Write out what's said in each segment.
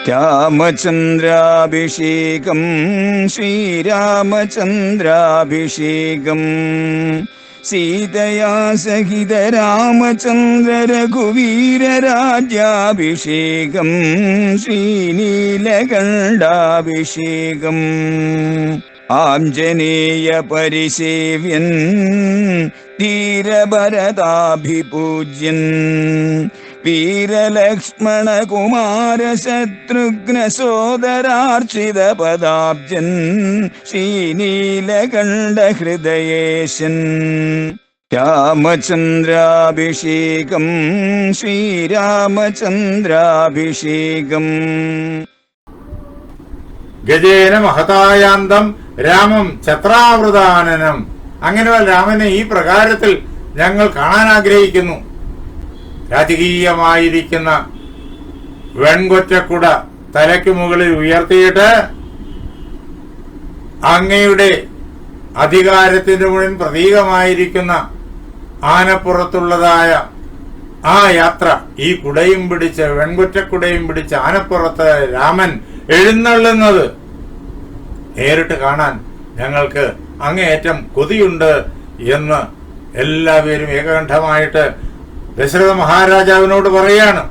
രാമചന്ദ്രാഭിഷേകം ശ്രീരാമചന്ദ്രാഭിഷേകം സീതയാ സഹിത രാമചന്ദ്ര രഘുവീരരാജ്യാഭിഷേകം ശ്രീനീലകണ്ഠാഭിഷേകം ആഞ്ജനേയ പരിസേവ്യൻ ധീരഭരതാഭിപൂജ്യൻ വീരലക്ഷ്മണ കുമാര ശത്രുഘ്ന സോദരാർച്ചിത പദാബ്ജൻ ശ്രീനീലകണ്ഠ ഹൃദയേശൻ രാമചന്ദ്രാഭിഷേകം ശ്രീരാമചന്ദ്രാഭിഷേകം ഗജേന മഹതായാന്തം രാമം ഛത്രാവൃതാനനം. അങ്ങനെ രാമനെ ഈ പ്രകാരത്തിൽ ഞങ്ങൾ കാണാൻ ആഗ്രഹിക്കുന്നു. രാജകീയമായിരിക്കുന്ന വെൺകൊറ്റക്കുട തലയ്ക്ക് മുകളിൽ ഉയർത്തിയിട്ട് അങ്ങയുടെ അധികാരത്തിന്റെ മുഴുവൻ പ്രതീകമായിരിക്കുന്ന ആനപ്പുറത്തുള്ളതായ ആ യാത്ര, ഈ കുടയും പിടിച്ച് വെൺകൊറ്റക്കുടയും പിടിച്ച് ആനപ്പുറത്ത് രാമൻ എഴുന്നള്ളുന്നത് നേരിട്ട് കാണാൻ ഞങ്ങൾക്ക് അങ്ങേയറ്റം കൊതിയുണ്ട് എന്ന് എല്ലാവരും ഏകകണ്ഠമായിട്ട് ദശരഥ മഹാരാജാവിനോട് പറയാണ്.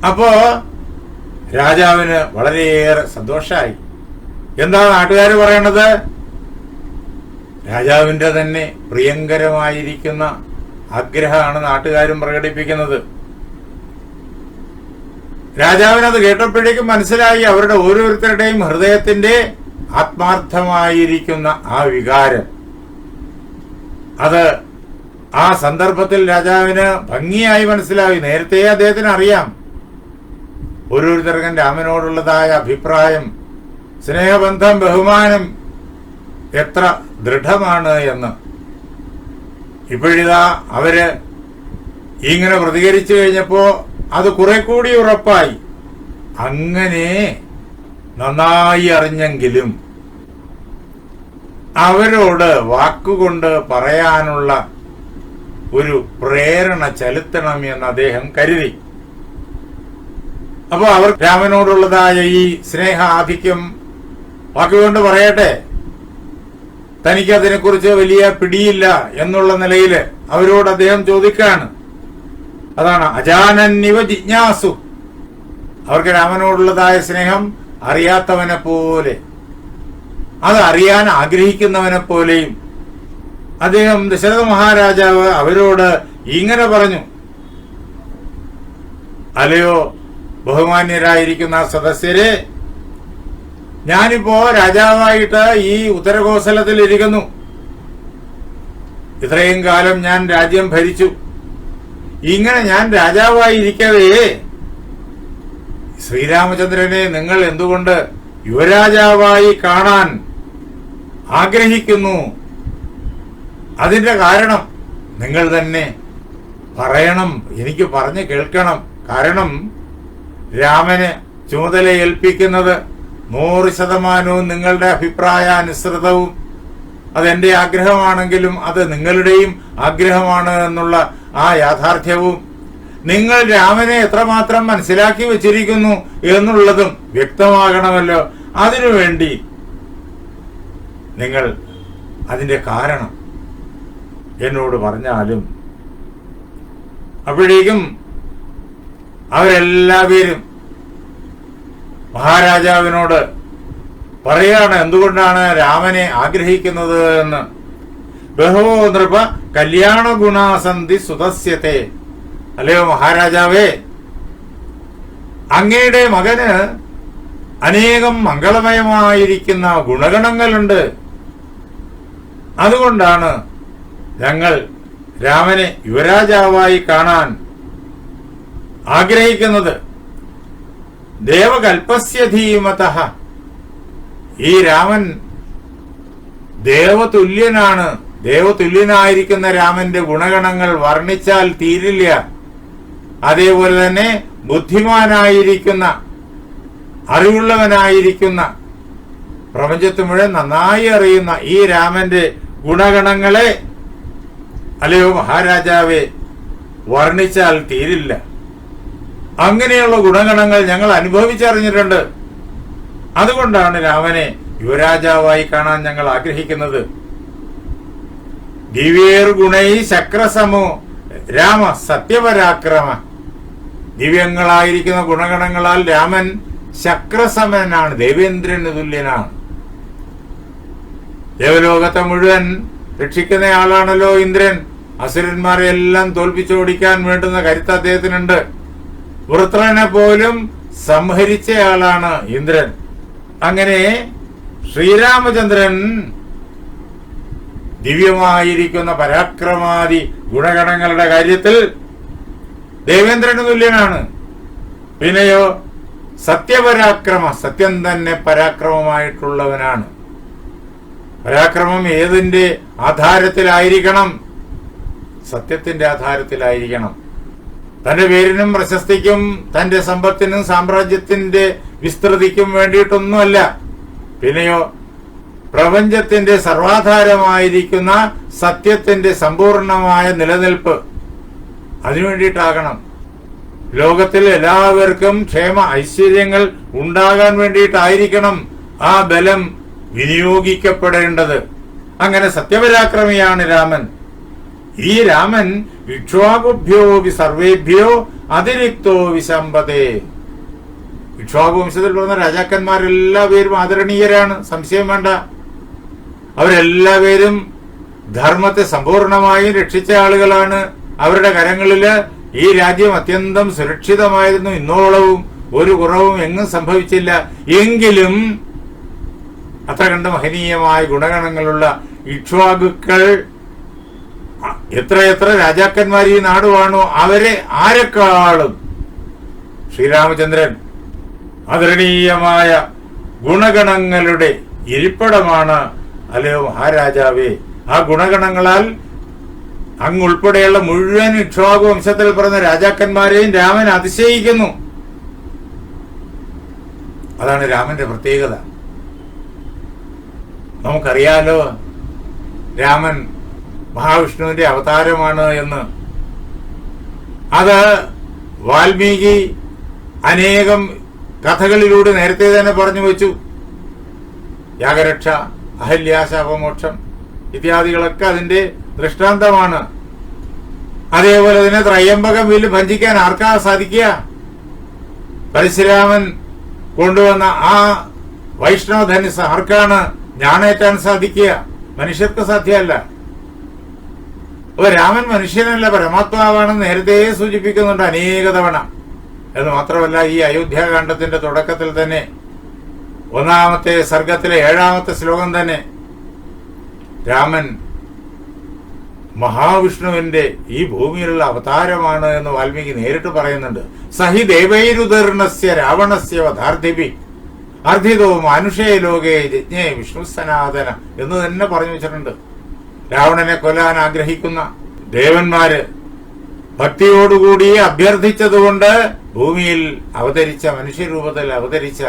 അപ്പോ രാജാവിന് വളരെയേറെ സന്തോഷമായി. എന്താ നാട്ടുകാർ പറയണത്? രാജാവിന്റെ തന്നെ പ്രിയങ്കരമായിരിക്കുന്ന ആഗ്രഹമാണ് നാട്ടുകാരും പ്രകടിപ്പിക്കുന്നത്. രാജാവിനത് കേട്ടപ്പോഴേക്കും മനസ്സിലായി അവരുടെ ഓരോരുത്തരുടെയും ഹൃദയത്തിന്റെ ആത്മാർത്ഥമായിരിക്കുന്ന ആ വികാരം. അത് ആ സന്ദർഭത്തിൽ രാജാവിന് ഭംഗിയായി മനസ്സിലായി. നേരത്തെ അദ്ദേഹത്തിന് അറിയാം ഓരോരുത്തർക്കും രാമനോടുള്ളതായ അഭിപ്രായം, സ്നേഹബന്ധം, ബഹുമാനം എത്ര ദൃഢമാണ് എന്ന്. ഇപ്പോഴിതാ അവര് ഇങ്ങനെ പ്രതികരിച്ചു കഴിഞ്ഞപ്പോ അത് കുറെ കൂടി ഉറപ്പായി. അങ്ങനെ നന്നായി അറിഞ്ഞെങ്കിലും അവരോട് വാക്കുകൊണ്ട് പറയാനുള്ള ഒരു പ്രേരണ ചെലുത്തണം എന്ന് അദ്ദേഹം കരുതി. അപ്പൊ അവർ രാമനോടുള്ളതായ ഈ സ്നേഹ ആധിക്യം വാക്കുകൊണ്ട് പറയട്ടെ, തനിക്കതിനെക്കുറിച്ച് വലിയ പിടിയില്ല എന്നുള്ള നിലയിൽ അവരോട് അദ്ദേഹം ചോദിക്കാണ്. അതാണ് അജാനന്നിവ ജിജ്ഞാസു. അവർക്ക് രാമനോടുള്ളതായ സ്നേഹം അറിയാത്തവനെ പോലെ, അത് അറിയാൻ ആഗ്രഹിക്കുന്നവനെ പോലെയും അദ്ദേഹം ദശരഥ മഹാരാജാവ് അവരോട് ഇങ്ങനെ പറഞ്ഞു. അല്ലയോ ബഹുമാന്യരായിരിക്കുന്ന സദസ്യരെ, ഞാനിപ്പോ രാജാവായിട്ട് ഈ ഉത്തരകോസലത്തിൽ ഇരിക്കുന്നു. ഇത്രയും കാലം ഞാൻ രാജ്യം ഭരിച്ചു. ഇങ്ങനെ ഞാൻ രാജാവായിരിക്കവേ ശ്രീരാമചന്ദ്രനെ നിങ്ങൾ എന്തുകൊണ്ട് യുവരാജാവായി കാണാൻ ആഗ്രഹിക്കുന്നു? അതിന്റെ കാരണം നിങ്ങൾ തന്നെ പറയണം, എനിക്ക് പറഞ്ഞു കേൾക്കണം. കാരണം രാമനെ ചുമതല ഏൽപ്പിക്കുന്നത് 100% നിങ്ങളുടെ അഭിപ്രായാനുസൃതവും അതെന്റെ ആഗ്രഹമാണെങ്കിലും അത് നിങ്ങളുടെയും ആഗ്രഹമാണ് എന്നുള്ള ആ യാഥാർത്ഥ്യവും നിങ്ങൾ രാമനെ എത്രമാത്രം മനസ്സിലാക്കി വെച്ചിരിക്കുന്നു എന്നുള്ളതും വ്യക്തമാകണമല്ലോ. അതിനുവേണ്ടി നിങ്ങൾ അതിന്റെ കാരണം എന്നോട് പറഞ്ഞാലും. അപ്പോഴേക്കും അവരെല്ലാവരും മഹാരാജാവിനോട് പറയാണ് എന്തുകൊണ്ടാണ് രാമനെ ആഗ്രഹിക്കുന്നത് എന്ന്. ബഹവോ നൃപ കല്യാണ ഗുണാസന്ധി സുതസ്യത്തെ. അല്ലയോ മഹാരാജാവേ, അങ്ങയുടെ മകന് അനേകം മംഗളമയമായിരിക്കുന്ന ഗുണഗണങ്ങളുണ്ട്. അതുകൊണ്ടാണ് ഞങ്ങൾ രാമനെ യുവരാജാവായി കാണാൻ ആഗ്രഹിക്കുന്നത്. ദേവകൽപ്പസ്യ ധീമതഃ. ഈ രാമൻ ദേവതുല്യനാണ്. ദേവതുല്യനായിരിക്കുന്ന രാമന്റെ ഗുണഗണങ്ങൾ വർണ്ണിച്ചാൽ തീരില്ല. അതേപോലെ തന്നെ ബുദ്ധിമാനായിരിക്കുന്ന, അറിവുള്ളവനായിരിക്കുന്ന, പ്രപഞ്ചത്ത് മുഴുവൻ നന്നായി അറിയുന്ന ഈ രാമന്റെ ഗുണഗണങ്ങളെ അല്ലയോ മഹാരാജാവേ വർണ്ണിച്ചാൽ തീരില്ല. അങ്ങനെയുള്ള ഗുണഗണങ്ങൾ ഞങ്ങൾ അനുഭവിച്ചറിഞ്ഞിട്ടുണ്ട്. അതുകൊണ്ടാണ് രാമനെ യുവരാജാവായി കാണാൻ ഞങ്ങൾ ആഗ്രഹിക്കുന്നത്. ദിവ്യേർ ഗുണൈ ശക്രസമോ രാമ സത്യപരാക്രമ. ദിവ്യങ്ങളായിരിക്കുന്ന ഗുണഗണങ്ങളാൽ രാമൻ ശക്രസമനാണ്, ദേവേന്ദ്രന് തുല്യനാണ്. ദേവലോകത്തെ മുഴുവൻ രക്ഷിക്കുന്നയാളാണല്ലോ ഇന്ദ്രൻ. അസുരന്മാരെ എല്ലാം തോൽപ്പിച്ചോടിക്കാൻ വേണ്ടുന്ന കരുത്ത് അദ്ദേഹത്തിനുണ്ട്. വൃത്രനെ പോലും സംഹരിച്ചയാളാണ് ഇന്ദ്രൻ. അങ്ങനെ ശ്രീരാമചന്ദ്രൻ ദിവ്യമായിരിക്കുന്ന പരാക്രമാദി ഗുണഗണങ്ങളുടെ കാര്യത്തിൽ ദേവേന്ദ്രന് തുല്യനാണ്. പിന്നെയോ സത്യപരാക്രമ, സത്യം തന്നെ പരാക്രമമായിട്ടുള്ളവനാണ്. പരാക്രമം ഏതിന്റെ ആധാരത്തിലായിരിക്കണം? സത്യത്തിന്റെ ആധാരത്തിലായിരിക്കണം. തന്റെ പേരിനും പ്രശസ്തിക്കും തന്റെ സമ്പത്തിനും സാമ്രാജ്യത്തിന്റെ വിസ്തൃതിക്കും വേണ്ടിയിട്ടൊന്നുമല്ല. പിന്നെയോ പ്രപഞ്ചത്തിന്റെ സർവാധാരമായിരിക്കുന്ന സത്യത്തിന്റെ സമ്പൂർണമായ നിലനിൽപ്പ്, അതിനുവേണ്ടിയിട്ടാകണം. ലോകത്തിൽ എല്ലാവർക്കും ക്ഷേമ ഐശ്വര്യങ്ങൾ ഉണ്ടാകാൻ വേണ്ടിയിട്ടായിരിക്കണം ആ ബലം വിനിയോഗിക്കപ്പെടേണ്ടത്. അങ്ങനെ സത്യപരാക്രമിയാണ് രാമൻ. ഈ രാമൻ ഇക്ഷ്വാകുഭ്യോ സർവേഭ്യോ അതിരിക്തോ വിശമ്പതേ. ഇക്ഷ്വാകു വംശത്തിൽ പറഞ്ഞ രാജാക്കന്മാരെല്ലാവരും ആദരണീയരാണ്, സംശയം വേണ്ട. അവരെല്ലാവരും ധർമ്മത്തെ സമ്പൂർണമായും രക്ഷിച്ച ആളുകളാണ്. അവരുടെ കരങ്ങളില് ഈ രാജ്യം അത്യന്തം സുരക്ഷിതമായിരുന്നു. ഇന്നോളവും ഒരു കുറവും എങ്ങും സംഭവിച്ചില്ല. എങ്കിലും അത്ര കണ്ട് മഹനീയമായ ഗുണഗണങ്ങളുള്ള ഇക്ഷ്വാകുക്കൾ എത്രയെത്ര രാജാക്കന്മാർ ഈ നാട് വാണു, അവരെ ആരെക്കാളും ശ്രീരാമചന്ദ്രൻ ആദരണീയമായ ഗുണഗണങ്ങളുടെ ഇരിപ്പിടമാണ്. അല്ലയോ മഹാരാജാവേ, ആ ഗുണഗണങ്ങളാൽ അങ്ങുൾപ്പെടെയുള്ള മുഴുവൻ ഇക്ഷ്വാകു വംശത്തിൽ പിറന്ന രാജാക്കന്മാരെയും രാമൻ അതിശയിക്കുന്നു. അതാണ് രാമന്റെ പ്രത്യേകത. നമുക്കറിയാലോ രാമൻ മഹാവിഷ്ണുവിന്റെ അവതാരമാണ് എന്ന്. അത് വാൽമീകി അനേകം കഥകളിലൂടെ നേരത്തെ തന്നെ പറഞ്ഞു വെച്ചു. യാഗരക്ഷ, അഹല്യാശാപമോക്ഷം ഇത്യാദികളൊക്കെ അതിന്റെ ദൃഷ്ടാന്തമാണ്. അതേപോലെ തന്നെ ത്രയംബകം വില്ല് ഭഞ്ചിക്കാൻ ആർക്കാ സാധിക്കുക? പരശുരാമൻ കൊണ്ടുവന്ന ആ വൈഷ്ണവ ധനുസ് ആർക്കാണ് ഞാണേറ്റാൻ സാധിക്കുക? മനുഷ്യർക്ക് സാധ്യമല്ല. അപ്പൊ രാമൻ മനുഷ്യനല്ല, പരമാത്മാവാണെന്ന് നേരത്തെ സൂചിപ്പിക്കുന്നുണ്ട് അനേക തവണ. എന്ന് മാത്രമല്ല, ഈ അയോധ്യാകാന്ഡത്തിന്റെ തുടക്കത്തിൽ തന്നെ 1-ാമത്തെ സർഗത്തിലെ 7-ാമത്തെ ശ്ലോകം തന്നെ രാമൻ മഹാവിഷ്ണുവിന്റെ ഈ ഭൂമിയിലുള്ള അവതാരമാണ് എന്ന് വാൽമീകി നേരിട്ട് പറയുന്നുണ്ട്. സഹി ദേവൈരുദർണസ്യ രാവണസ്യ വധാർദ്ധിപി അർദ്ധിതോ മാനുഷേ ലോകേ യജ്ഞേ വിഷ്ണു സനാതന എന്ന് തന്നെ പറഞ്ഞു വെച്ചിട്ടുണ്ട്. രാവണനെ കൊല്ലാൻ ആഗ്രഹിക്കുന്ന ദേവന്മാര് ഭക്തിയോടുകൂടി അഭ്യർത്ഥിച്ചതുകൊണ്ട് ഭൂമിയിൽ അവതരിച്ച, മനുഷ്യരൂപത്തിൽ അവതരിച്ച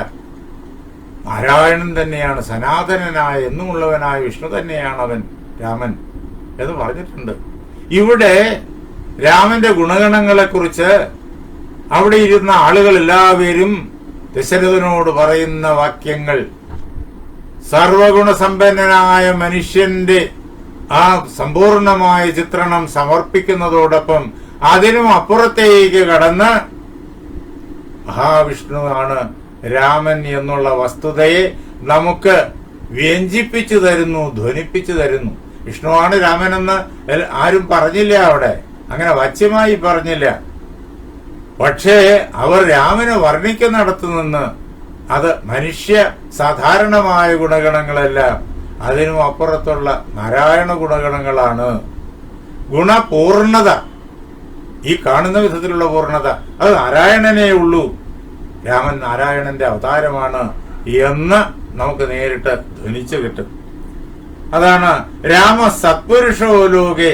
നാരായണൻ തന്നെയാണ്, സനാതനനായ എന്നുമുള്ളവനായ വിഷ്ണു തന്നെയാണ് അവൻ രാമൻ എന്ന് പറഞ്ഞിട്ടുണ്ട്. ഇവിടെ രാമന്റെ ഗുണഗണങ്ങളെ കുറിച്ച് അവിടെ ഇരുന്ന ആളുകൾ എല്ലാവരും ദശരഥനോട് പറയുന്ന വാക്യങ്ങൾ സർവഗുണസമ്പന്നനായ മനുഷ്യന്റെ ആ സമ്പൂർണമായ ചിത്രണം സമർപ്പിക്കുന്നതോടൊപ്പം അതിനും അപ്പുറത്തേക്ക് കടന്ന് മഹാവിഷ്ണുവാണ് രാമൻ എന്നുള്ള വസ്തുതയെ നമുക്ക് വ്യഞ്ജിപ്പിച്ചു തരുന്നു, ധ്വനിപ്പിച്ചു തരുന്നു. വിഷ്ണുവാണ് രാമനെന്ന് ആരും പറഞ്ഞില്ല, അവിടെ അങ്ങനെ വാച്യമായി പറഞ്ഞില്ല. പക്ഷേ അവർ രാമനെ വർണ്ണിക്കുന്നിടത്തു നിന്ന് അത് മനുഷ്യ സാധാരണമായ ഗുണഗണങ്ങളല്ല, അതിനും അപ്പുറത്തുള്ള നാരായണ ഗുണഗണങ്ങളാണ്. ഗുണപൂർണത, ഈ കാണുന്ന വിധത്തിലുള്ള പൂർണ്ണത, അത് നാരായണനേ ഉള്ളൂ. രാമൻ നാരായണന്റെ അവതാരമാണ് എന്ന് നമുക്ക് നേരിട്ട് ധ്വനിച്ചു കിട്ടും. അതാണ് രാമ സത്പുരുഷോ ലോകെ.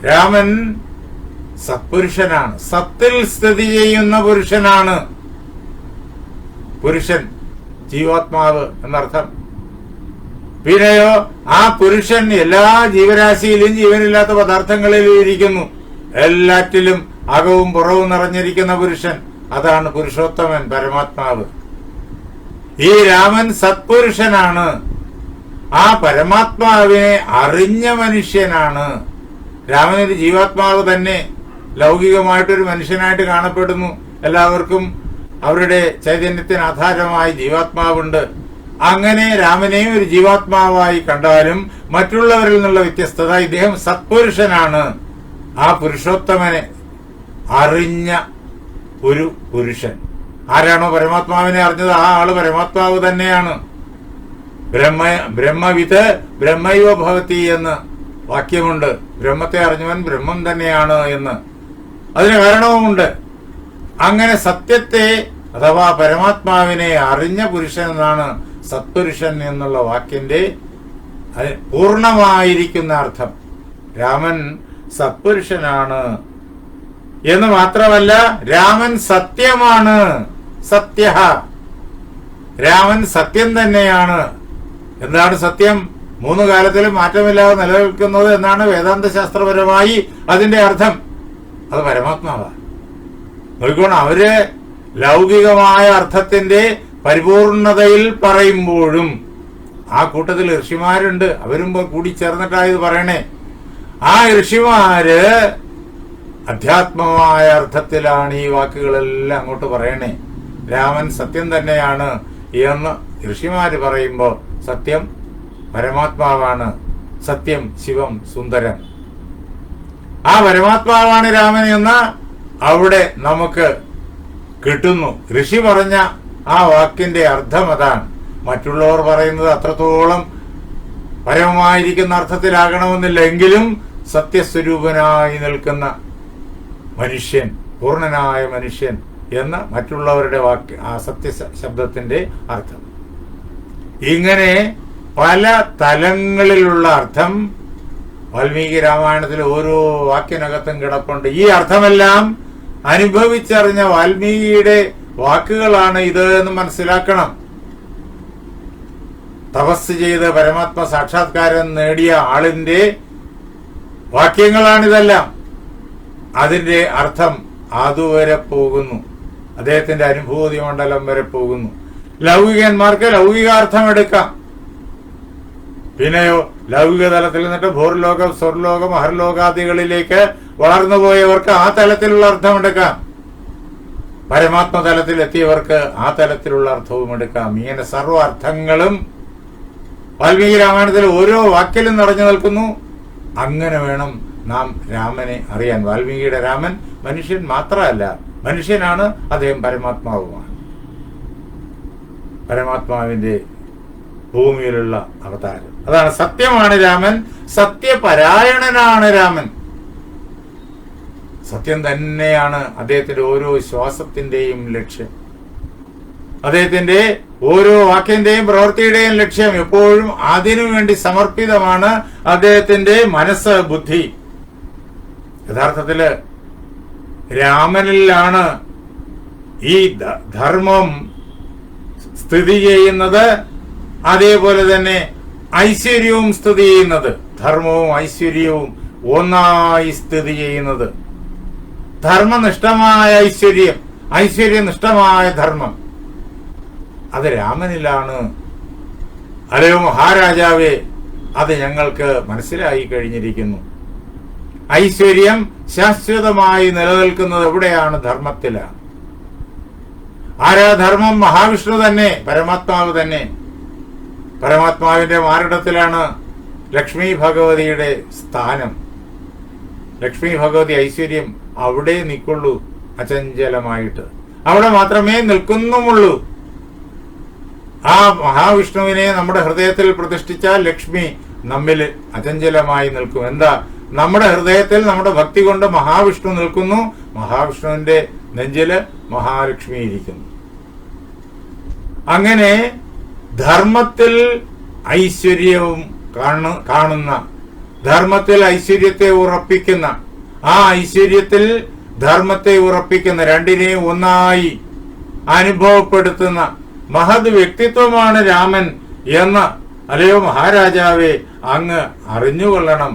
രാമൻ സത്പുരുഷനാണ്, സത്തിൽ സ്ഥിതി ചെയ്യുന്ന പുരുഷനാണ്. പുരുഷൻ ജീവാത്മാവ് എന്നർത്ഥം. പിന്നെയോ ആ പുരുഷൻ എല്ലാ ജീവരാശിയിലും ജീവനില്ലാത്ത പദാർത്ഥങ്ങളിലും ഇരിക്കുന്നു. എല്ലാറ്റിലും അകവും പുറവും നിറഞ്ഞിരിക്കുന്ന പുരുഷൻ, അതാണ് പുരുഷോത്തമൻ, പരമാത്മാവ്. ഈ രാമൻ സത്പുരുഷനാണ്. ആ പരമാത്മാവിനെ അറിഞ്ഞ മനുഷ്യനാണ്. രാമനൊരു ജീവാത്മാവ് തന്നെ, ലൗകികമായിട്ടൊരു മനുഷ്യനായിട്ട് കാണപ്പെടുന്നു. എല്ലാവർക്കും അവരുടെ ചൈതന്യത്തിന് ആധാരമായി ജീവാത്മാവുണ്ട്. അങ്ങനെ രാമനെയും ഒരു ജീവാത്മാവായി കണ്ടാലും മറ്റുള്ളവരിൽ നിന്നുള്ള വ്യത്യസ്തത, ഇദ്ദേഹം സത്പുരുഷനാണ്. ആ പുരുഷോത്തമനെ അറിഞ്ഞ ഒരു പുരുഷൻ. ആരാണോ പരമാത്മാവിനെ അറിഞ്ഞത് ആ ആള് പരമാത്മാവ് തന്നെയാണ്. ബ്രഹ്മവിത്ത് ബ്രഹ്മൈവ ഭവതി എന്ന് വാക്യമുണ്ട്. ബ്രഹ്മത്തെ അറിഞ്ഞവൻ ബ്രഹ്മം തന്നെയാണ് എന്ന്. അതിന് കാരണവുമുണ്ട്. അങ്ങനെ സത്യത്തെ അഥവാ പരമാത്മാവിനെ അറിഞ്ഞ പുരുഷൻ എന്നാണ് സത്പുരുഷൻ എന്നുള്ള വാക്കിന്റെ പൂർണ്ണമായിരിക്കുന്ന അർത്ഥം. രാമൻ സത്പുരുഷനാണ് എന്ന് മാത്രമല്ല, രാമൻ സത്യമാണ്. സത്യ, രാമൻ സത്യം തന്നെയാണ്. എന്താണ് സത്യം? 3 കാലത്തിലും മാറ്റമില്ലാതെ നിലനിൽക്കുന്നത് എന്നാണ് വേദാന്ത ശാസ്ത്രപരമായി അതിന്റെ അർത്ഥം. അത് പരമാത്മാവാണ്. നോക്കിക്കോണം, അവര് ലൗകികമായ അർത്ഥത്തിന്റെ പരിപൂർണതയിൽ പറയുമ്പോഴും ആ കൂട്ടത്തിൽ ഋഷിമാരുണ്ട്. അവരും കൂടി ചേർന്നിട്ടായത് പറയണേ. ആ ഋഷിമാര് അധ്യാത്മമായ അർത്ഥത്തിലാണ് ഈ വാക്കുകളെല്ലാം അങ്ങോട്ട് പറയണേ. രാമൻ സത്യം തന്നെയാണ് എന്ന് ഋഷിമാര് പറയുമ്പോ സത്യം പരമാത്മാവാണ്. സത്യം ശിവം സുന്ദരം. ആ പരമാത്മാവാണ് രാമൻ എന്ന് അവിടെ നമുക്ക് കിട്ടുന്നു. ഋഷി പറഞ്ഞ ആ വാക്കിന്റെ അർത്ഥം അതാണ്. മറ്റുള്ളവർ പറയുന്നത് അത്രത്തോളം പരമമായിരിക്കുന്ന അർത്ഥത്തിലാകണമെന്നില്ല. എങ്കിലും സത്യസ്വരൂപനായി നിൽക്കുന്ന മനുഷ്യൻ, പൂർണ്ണനായ മനുഷ്യൻ എന്ന മറ്റുള്ളവരുടെ വാക്ക്, ആ സത്യ ശബ്ദത്തിന്റെ അർത്ഥം. ഇങ്ങനെ പല തലങ്ങളിലുള്ള അർത്ഥം വാൽമീകി രാമായണത്തിൽ ഓരോ വാക്കിനകത്തും കിടപ്പുണ്ട്. ഈ അർത്ഥമെല്ലാം അനുഭവിച്ചറിഞ്ഞ വാൽമീകിയുടെ വാക്കുകളാണ് ഇത് എന്ന് മനസ്സിലാക്കണം. തപസ് ചെയ്ത് പരമാത്മ സാക്ഷാത്കാരം നേടിയ ആളിന്റെ വാക്യങ്ങളാണിതെല്ലാം. അതിന്റെ അർത്ഥം അതുവരെ പോകുന്നു, അദ്ദേഹത്തിന്റെ അനുഭൂതി മണ്ഡലം വരെ പോകുന്നു. ലൗകികന്മാർക്ക് ലൗകികാർത്ഥം എടുക്കാം. പിന്നെയോ ലൗകിക തലത്തിൽ നിന്നിട്ട് ഭൂർലോകം, സ്വർലോകം, അഹർലോകാദികളിലേക്ക് വളർന്നുപോയവർക്ക് ആ തലത്തിലുള്ള അർത്ഥം എടുക്കാം. പരമാത്മ തലത്തിൽ എത്തിയവർക്ക് ആ തലത്തിലുള്ള അർത്ഥവും എടുക്കാം. ഇങ്ങനെ സർവ്വ അർത്ഥങ്ങളും വാൽമീകി രാമായണത്തിൽ ഓരോ വാക്കിലും നിറഞ്ഞു നിൽക്കുന്നു. അങ്ങനെ വേണം നാം രാമനെ അറിയാൻ. വാൽമീകിയുടെ രാമൻ മനുഷ്യൻ മാത്രമല്ല, മനുഷ്യനാണ്, അദ്ദേഹം പരമാത്മാവുമാണ്. പരമാത്മാവിന്റെ ഭൂമിയിലുള്ള അവതാരം അതാണ്. സത്യമാണ് രാമൻ, സത്യപരായണനാണ് രാമൻ. സത്യം തന്നെയാണ് അദ്ദേഹത്തിന്റെ ഓരോ ശ്വാസത്തിന്റെയും ലക്ഷ്യം. അദ്ദേഹത്തിന്റെ ഓരോ വാക്കിന്റെയും പ്രവൃത്തിയുടെയും ലക്ഷ്യം എപ്പോഴും അതിനു വേണ്ടി സമർപ്പിതമാണ് അദ്ദേഹത്തിന്റെ മനസ്സ്, ബുദ്ധി. യഥാർത്ഥത്തില് രാമനിലാണ് ഈ ധർമ്മം സ്ഥിതി ചെയ്യുന്നത്. അതേപോലെ തന്നെ ഐശ്വര്യവും സ്ഥിതി ചെയ്യുന്നത്. ധർമ്മവും ഐശ്വര്യവും ഒന്നായി സ്ഥിതി ചെയ്യുന്നത്. ധർമ്മനിഷ്ഠമായ ഐശ്വര്യം, ഐശ്വര്യനിഷ്ഠമായ ധർമ്മം, അത് രാമനിലാണ്. അല്ലയോ മഹാരാജാവേ, അത് ഞങ്ങൾക്ക് മനസ്സിലായി കഴിഞ്ഞിരിക്കുന്നു. ഐശ്വര്യം ശാശ്വതമായി നിലനിൽക്കുന്നത് എവിടെയാണ്? ധർമ്മത്തിലാണ്. ആരാ ധർമ്മം? മഹാവിഷ്ണു തന്നെ, പരമാത്മാവ് തന്നെ. പരമാത്മാവിന്റെ മാറിടത്തിലാണ് ലക്ഷ്മി ഭഗവതിയുടെ സ്ഥാനം. ലക്ഷ്മി ഭഗവതി ഐശ്വര്യം അവിടെ നിൽക്കുള്ളൂ, അചഞ്ചലമായിട്ട് അവിടെ മാത്രമേ നിൽക്കുന്നുമുള്ളൂ. ആ മഹാവിഷ്ണുവിനെ നമ്മുടെ ഹൃദയത്തിൽ പ്രതിഷ്ഠിച്ചാൽ ലക്ഷ്മി നമ്മിൽ അചഞ്ചലമായി നിൽക്കും. എന്താ? നമ്മുടെ ഹൃദയത്തിൽ നമ്മുടെ ഭക്തി കൊണ്ട് മഹാവിഷ്ണു നിൽക്കുന്നു. മഹാവിഷ്ണുവിന്റെ നെഞ്ചില് മഹാലക്ഷ്മി ഇരിക്കുന്നു. അങ്ങനെ ധർമ്മത്തിൽ ഐശ്വര്യവും കാണുന്ന, ധർമ്മത്തിൽ ഐശ്വര്യത്തെ ഉറപ്പിക്കുന്ന, ആ ഐശ്വര്യത്തിൽ ധർമ്മത്തെ ഉറപ്പിക്കുന്ന, രണ്ടിനെയും ഒന്നായി അനുഭവപ്പെടുത്തുന്ന മഹത് വ്യക്തിത്വമാണ് രാമൻ എന്ന് അല്ലയോ മഹാരാജാവേ അങ്ങ് അറിഞ്ഞുകൊള്ളണം.